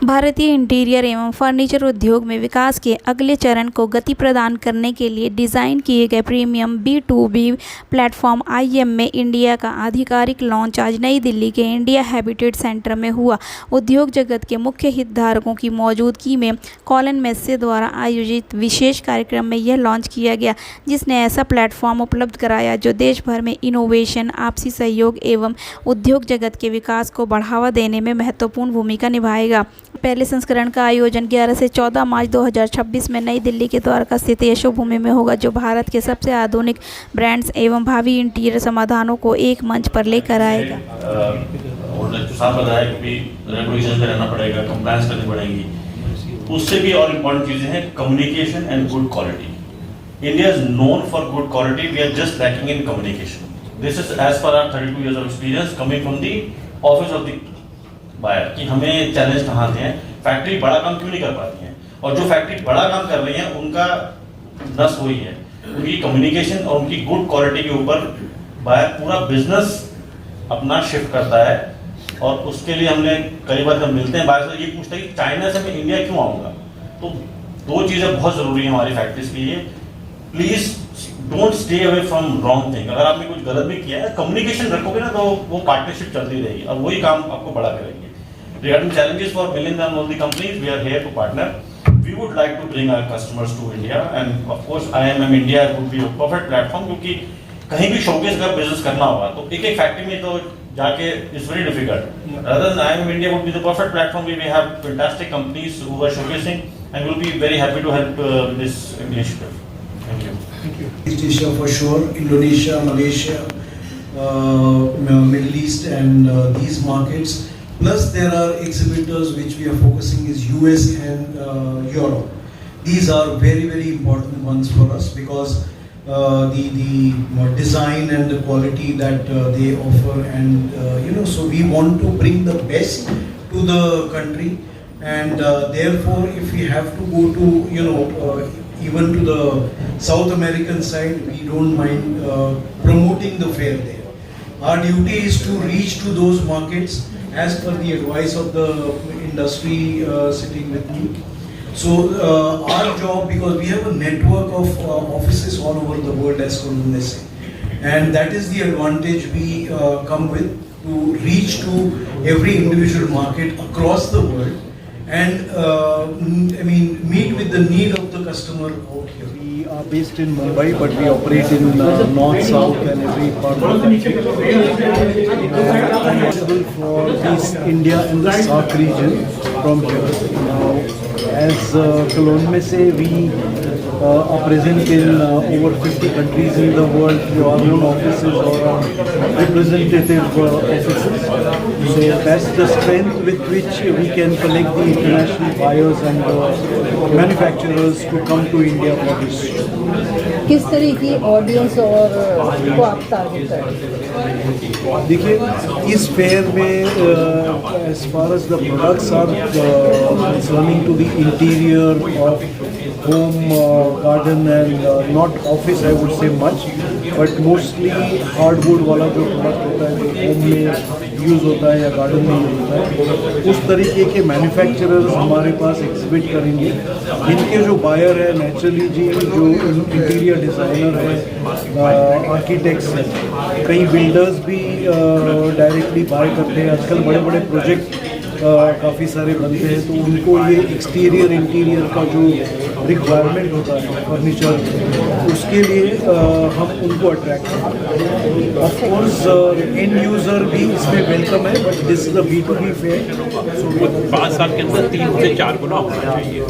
भारतीय इंटीरियर एवं फर्नीचर उद्योग में विकास के अगले चरण को गति प्रदान करने के लिए डिज़ाइन किए गए प्रीमियम B2B प्लेटफॉर्म IM में इंडिया का आधिकारिक लॉन्च आज नई दिल्ली के इंडिया हैबिटेट सेंटर में हुआ। उद्योग जगत के मुख्य हितधारकों की मौजूदगी में कॉलन मेस्से द्वारा आयोजित विशेष कार्यक्रम में यह लॉन्च किया गया, जिसने ऐसा प्लेटफॉर्म उपलब्ध कराया जो देश भर में इनोवेशन, आपसी सहयोग एवं उद्योग जगत के विकास को बढ़ावा देने में महत्वपूर्ण भूमिका निभाएगा। पहले संस्करण का आयोजन 11 से 14 मार्च 2026 में नई दिल्ली के द्वारका स्थित यशोभूमि में होगा, जो भारत के सबसे आधुनिक ब्रांड्स एवं भावी इंटीरियर समाधानों को एक मंच पर लेकर आएगा। और साफ बताया कि रेगुलेशन में रहना पड़ेगा, कंप्लायंस करनी पड़ेगी। उससे भी और इम्पोर्टेंट चीजें हैं communication and good quality. India is known for good quality, we are just lacking in communication. This is as per our 32 years of experience coming from the office of the buyer कि हमें challenge कहाँ आते हैं, factory बड़ा काम क्यों नहीं कर पाती हैं, और जो फैक्ट्री बड़ा काम कर रही है उनका नस वही है, उनकी कम्युनिकेशन और उनकी गुड क्वालिटी के ऊपर बायर पूरा बिजनेस अपना शिफ्ट करता है। और उसके लिए हमने कई बार जब मिलते हैं बायर से ये पूछते हैं कि चाइना से मैं इंडिया क्यों आऊँगा। तो दो चीज़ें बहुत ज़रूरी हैं हमारी फैक्ट्रीज के लिए। Please don't stay away from wrong thing. अगर आपने कुछ गलत भी किया है, कम्युनिकेशन रखोगे ना, तो वो पार्टनरशिप चलती रहेगी और वही काम आपको बड़ा करेगी। Regarding challenges for millions and all the companies, we are here to partner. We would like to bring our customers to India, and of course IMM India would be a perfect platform, क्योंकि कहीं भी showcase का business करना होगा तो एक factory में तो जाके it's very difficult. Rather than IMM India would be the perfect platform where we have fantastic companies who are showcasing, and we'll be very happy to help with this initiative. Thank you. Thank you. East Asia for sure, Indonesia, Malaysia, Middle East, and these markets. Plus there are exhibitors which we are focusing is US and Europe. These are very, very important ones for us because the design and the quality that they offer, and so we want to bring the best to the country, and therefore if we have to go to even to the South American side, we don't mind promoting the fair there. Our duty is to reach to those markets as per the advice of the industry sitting with me. So our job, because we have a network of offices all over the world, as Kundan said, and that is the advantage we come with, to reach to every individual market across the world, and meet with the need of the customer out here. We are based in Mumbai, but we operate in north, south, and every part of the country. I'm responsible for East India and the South region from here. Now, as Cologne में से we are present in over 50 countries in the world through our own offices or our representative offices. So that's the strength with which we can collect the international buyers and manufacturers to come to India for this. किस तरह की audience और को आप target करें? देखिए, इस fair में as far as the products are concerning to the interior of home, garden and not office, I would say much, but mostly hardwood वाला जो प्रोडक्ट होता है, जो होम में यूज़ होता है या गार्डन में यूज़ होता है, उस तरीके के मैन्युफैक्चरर्स हमारे पास एग्जिबिट करेंगे। इनके जो बायर है नेचुरली जी, जो इंटीरियर डिज़ाइनर है, आर्किटेक्ट्स हैं, कई बिल्डर्स भी डायरेक्टली बाय करते हैं। आजकल बड़े बड़े प्रोजेक्ट काफ़ी सारे बनते हैं, तो उनको ये एक्सटीरियर इंटीरियर का जो रिक्वायरमेंट होता है फर्नीचर, उसके लिए हम उनको अट्रैक्ट करते हैं। ऑफ कोर्स एंड यूज़र भी इसमें वेलकम है, but this is a B2B fair. 5 साल के अंदर 3 से 4 गुना होना चाहिए।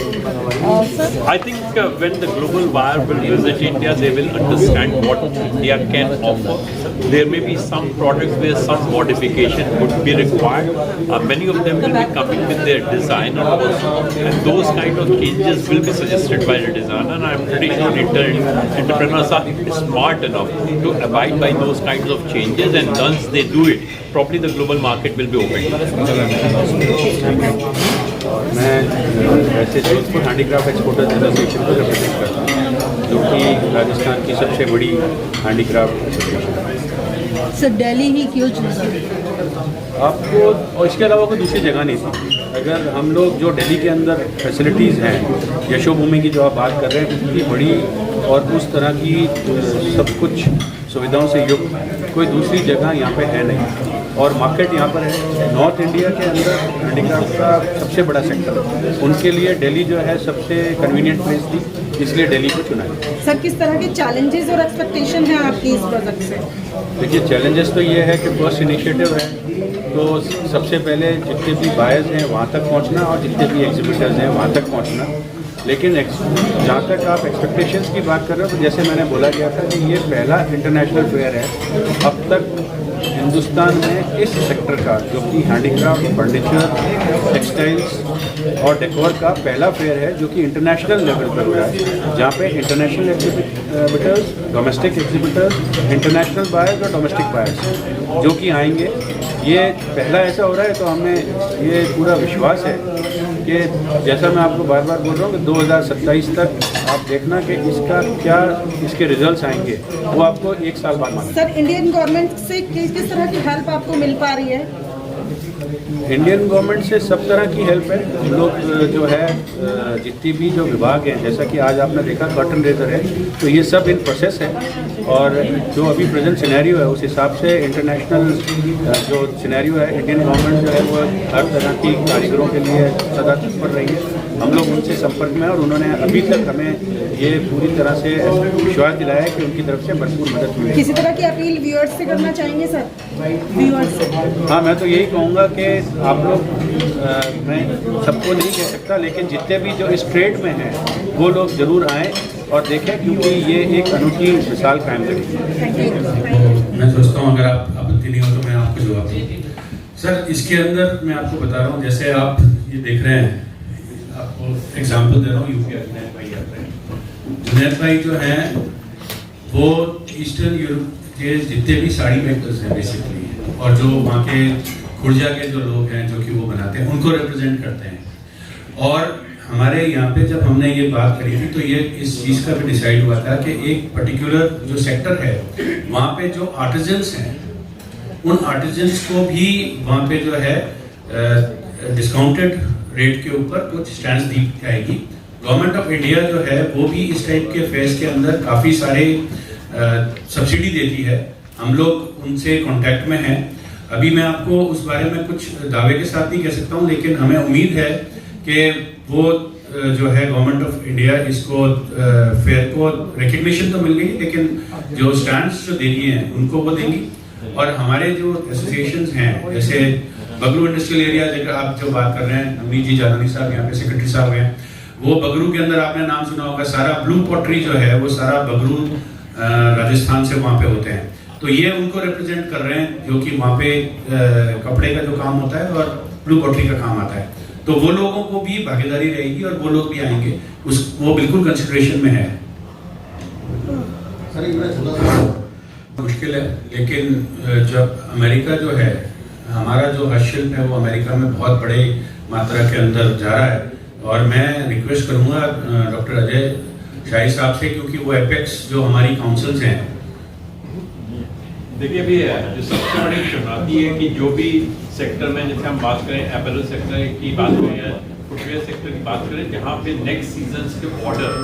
I think when the global buyer will visit India, they will understand what India can offer. There may be some products where some modification would be required. Many of them will be coming with their designer also, and those kind of changes will be suggested by the designer, and I'm pretty sure entrepreneurs are smart enough to abide by those kinds of changes, and once they do it, probably the global market will be open. मैं वैसे Jodhpur handicraft exporters association को represent करता हूँ, जो कि राजस्थान की सबसे बड़ी हैंडीक्राफ्ट एसोसिएशन है। सर दिल्ली ही क्यों चुना? आपको और इसके अलावा कोई दूसरी जगह नहीं थी। अगर हम लोग जो दिल्ली के अंदर फैसिलिटीज़ हैं, यशोभूमि की जो आप बात कर रहे हैं, उतनी बड़ी और उस तरह की सब कुछ सुविधाओं से युक्त कोई दूसरी जगह यहाँ पे है नहीं। और मार्केट यहाँ पर है, नॉर्थ इंडिया के अंदर हैंडीक्राफ्ट का सबसे बड़ा सेक्टर है। उनके लिए दिल्ली जो है सबसे कन्वीनियंट प्लेस थी, इसलिए दिल्ली को चुना है। सर, किस तरह के चैलेंजेस और एक्सपेक्टेशन है आपकी इस प्रोजेक्ट से? देखिए, चैलेंजेस तो ये है कि फर्स्ट इनिशिएटिव है, तो सबसे पहले जितने भी बायर्स हैं वहाँ तक पहुँचना और जितने भी एग्जीबिटर्स हैं वहाँ तक पहुँचना। लेकिन जहाँ तक आप एक्सपेक्टेशंस की बात कर रहे हो, तो जैसे मैंने बोला गया था कि ये पहला इंटरनेशनल फेयर है अब तक हिंदुस्तान में इस सेक्टर का, जो कि हैंडीक्राफ्ट, फर्नीचर, टेक्सटाइल्स और डेकोर का पहला फेयर है जो कि इंटरनेशनल लेवल पर हो रहा है, जहाँ पे international exhibitors, domestic exhibitors, international buyers और डोमेस्टिक बायर्स जो कि आएंगे। ये पहला ऐसा हो रहा है, तो हमें ये पूरा विश्वास है कि जैसा मैं आपको बार बार बोल रहा हूँ कि 2027 तक आप देखना कि इसका क्या इसके रिजल्ट्स आएंगे, वो आपको 1 साल बाद मालूम। सर, इंडियन गवर्नमेंट से किस तरह की हेल्प आपको मिल पा रही है? इंडियन गवर्नमेंट से सब तरह की हेल्प है। हम लोग जो है जितनी भी जो विभाग हैं, जैसा कि आज आपने देखा कर्टन रेजर है, तो ये सब इन प्रोसेस है। और जो अभी प्रेजेंट सिनेरियो है उस हिसाब से इंटरनेशनल जो सिनेरियो है, इंडियन गवर्नमेंट जो है वो हर तरह की कारीगरों के लिए सदा तत्पर रही है। हम लोग उनसे संपर्क में हैं और उन्होंने अभी तक हमें ये पूरी तरह से विश्वास दिलाया है कि उनकी तरफ से भरपूर मदद मिलेगी। किसी तरह की अपील व्यूअर्स से करना चाहेंगे सर? व्यूअर्स से? हाँ, मैं तो यही कहूँगा कि आप लोग, मैं सबको नहीं कह सकता, लेकिन जितने भी जो इस ट्रेड में हैं वो लोग ज़रूर आएँ और देखें, क्योंकि ये एक अनूठी मिसाल कायम करेगी। मैं सोचता हूँ अगर आप आपत्ति नहीं हो तो मैं आपको जवाब दूँ। सर, इसके अंदर मैं आपको बता रहा हूँ, जैसे आप ये देख रहे हैं, आपको एग्जांपल दे रहा हूँ, यूपी जुनैद भाई आप हैं। जुनैद भाई जो हैं वो ईस्टर्न यूरोप के जितने भी साड़ी मेकर्स हैं बेसिकली, और जो वहाँ के खुर्जा के जो लोग हैं जो कि वो बनाते हैं, उनको रिप्रेजेंट करते हैं। और हमारे यहाँ पे जब हमने ये बात करी थी, तो ये इस चीज़ का भी डिसाइड हुआ था कि एक पर्टिकुलर जो सेक्टर है वहाँ पे जो आर्टिजन्स हैं, उन आर्टिजन्स को भी वहाँ पे जो है डिस्काउंटेड रेट के ऊपर कुछ स्टैंड्स दी जाएगी। गवर्नमेंट ऑफ इंडिया जो है वो भी इस टाइप के फेयर्स के अंदर काफ़ी सारे सब्सिडी देती है। हम लोग उनसे कांटेक्ट में हैं। अभी मैं आपको उस बारे में कुछ दावे के साथ नहीं कह सकता हूँ, लेकिन हमें उम्मीद है कि वो जो है गवर्नमेंट ऑफ इंडिया इसको फेयर को रिकग्निशन तो मिल गई, लेकिन जो स्टैंड्स जो दे रही हैं उनको वो देंगी। और हमारे जो एसोसिएशंस हैं, जैसे बगरू इंडस्ट्रियल एरिया, जगह आप जो बात कर रहे हैं, अमीर जी जालानी साहब यहाँ पे सेक्रेटरी साहब हैं, वो बगरू के अंदर आपने नाम सुना होगा, सारा ब्लू पॉटरी जो है वो सारा बगरू राजस्थान से वहाँ पे होते हैं। तो ये उनको रिप्रेजेंट कर रहे हैं, जो कि वहाँ पे कपड़े का जो काम होता है और ब्लू पॉटरी का काम आता है। तो वो लोगों को भी भागीदारी रहेगी और वो लोग भी आएंगे, वो बिल्कुल कंसिडरेशन में है। मुश्किल है, लेकिन जब अमेरिका जो है, हमारा जो हस्तशिल्प है वो अमेरिका में बहुत बड़े मात्रा के अंदर जा रहा है। और मैं रिक्वेस्ट करूंगा डॉक्टर अजय शाही साहब से, क्योंकि वो एपेक्स जो हमारी काउंसिल्स हैं, देखिए अभी जो सबसे बड़ी चुनौती है कि जो भी सेक्टर में, जैसे हम बात करें अपैरल सेक्टर की बात करें या फुटवेयर सेक्टर की बात करें, जहाँ पे नेक्स्ट सीजन्स के ऑर्डर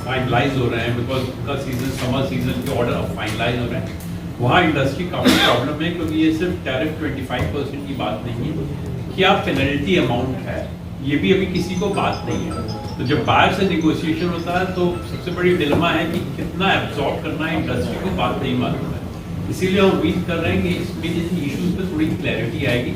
फाइनलाइज हो रहे हैं, बिकॉज उनका सीजन समर सीजन के ऑर्डर अब फाइनलाइज हो रहे हैं, वहाँ इंडस्ट्री काफ़ी प्रॉब्लम है। क्योंकि ये सिर्फ टैरिफ 25% की बात नहीं है, क्या पेनल्टी अमाउंट है, ये भी अभी किसी को बात नहीं है। तो जब बाहर से निगोशिएशन होता है तो सबसे बड़ी डिलेमा है कि कितना एब्जॉर्ब करना है, इंडस्ट्री को बात नहीं मालूम है। इसीलिए हम उम्मीद कर रहे हैं कि इसमें जैसे इश्यूज पे थोड़ी क्लैरिटी आएगी।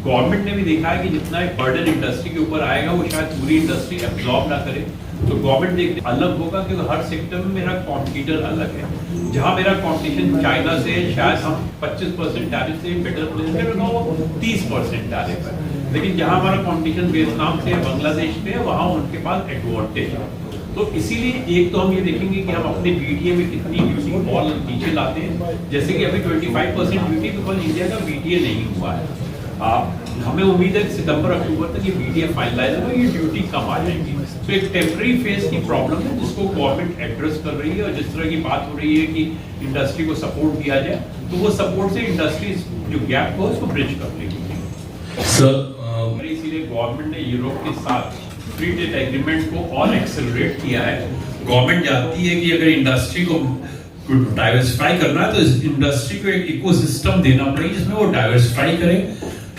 गवर्नमेंट ने भी देखा है कि जितना एक बर्डन इंडस्ट्री के ऊपर आएगा वो शायद पूरी इंडस्ट्री एब्जॉर्ब ना करे। तो गवर्नमेंट देख अलग होगा, क्योंकि हर सेक्टर में मेरा कॉम्पिटिटर अलग है। जहाँ मेरा कॉम्पिटिशन चाइना से शायद हम 25% टैरिफ से बेटर प्लेस पे, वो 30% टैरिफ है। लेकिन जहाँ हमारा कॉम्पिटिशन वियतनाम से, बांग्लादेश पे है, वहाँ उनके पास एडवांटेज है। तो इसीलिए एक तो हम ये देखेंगे कि हम अपने बीटीए में कितनी ड्यूटी और नीचे लाते हैं। जैसे कि अभी 25% ड्यूटी, बिकॉज इंडिया का बीटीए नहीं हुआ है। हमें उम्मीद है कि सितंबर अक्टूबर तक ये बीटीए फाइनलाइज होगा, ये ड्यूटी कम आ जाएगी। तो एक टेम्पररी फेज की प्रॉब्लम है जिसको गवर्नमेंट एड्रेस कर रही है। और जिस तरह की बात हो रही है कि इंडस्ट्री को सपोर्ट दिया जाए, तो वो सपोर्ट से इंडस्ट्री जो गैप हो उसको ब्रिज कर लेगी। सर, करी, इसीलिए गवर्नमेंट ने यूरोप के साथ फ्री ट्रेड एग्रीमेंट को और एक्सेलरेट किया है। गवर्नमेंट जानती है कि अगर इंडस्ट्री को डाइवर्सिफाई करना है तो इस इंडस्ट्री को एक इकोसिस्टम देना पड़ेगा जिसमें वो डाइवर्सिफाई करे।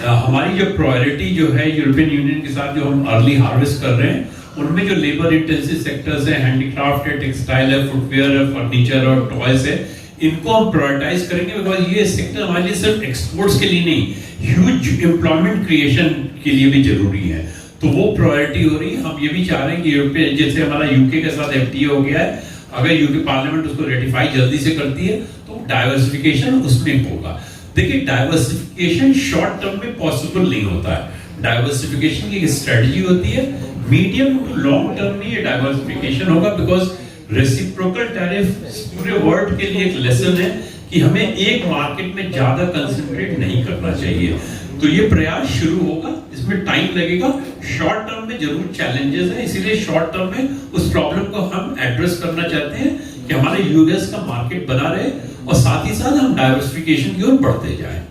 हमारी जो प्रायोरिटी जो है यूरोपियन यूनियन के साथ जो हम अर्ली हार्वेस्ट कर रहे हैं, उनमें जो लेबर इंटेंसिव सेक्टर्स हैं, हैंडीक्राफ्ट है, टेक्सटाइल है, फुटवेयर है, फर्नीचर और टॉयज है, इनको हम प्रायोरिटाइज करेंगे बिकॉज ये सेक्टर हमारे लिए सिर्फ एक्सपोर्ट्स के लिए नहीं, ह्यूज एम्प्लॉयमेंट क्रिएशन के लिए भी जरूरी है। तो वो प्रायोरिटी हो रही है। हम ये भी चाह रहे हैं कि यूरोपियन, जैसे हमारा यूके के साथ एफटीए हो गया है, अगर यूके पार्लियामेंट उसको रेटिफाई जल्दी से करती है तो डाइवर्सिफिकेशन उसमें होगा। देखिए, डाइवर्सिफिकेशन शॉर्ट टर्म में पॉसिबल नहीं होता है। डाइवर्सिफिकेशन की एक स्ट्रेटजी होती है, मीडियम टू लॉन्ग टर्म में ये डाइवर्सिफिकेशन होगा बिकॉज रेसिप्रोकल टैरिफ पूरे वर्ल्ड के लिए एक लेसन है कि हमें एक मार्केट में ज्यादा कंसंट्रेट नहीं करना चाहिए। तो ये प्रयास शुरू होगा, इसमें टाइम लगेगा। शॉर्ट टर्म में जरूर चैलेंजेस है, इसीलिए शॉर्ट टर्म में उस प्रॉब्लम को हम एड्रेस करना चाहते हैं कि हमारे यूएस का मार्केट बना रहे और साथ ही साथ हम डाइवर्सिफिकेशन की ओर बढ़ते जाएं।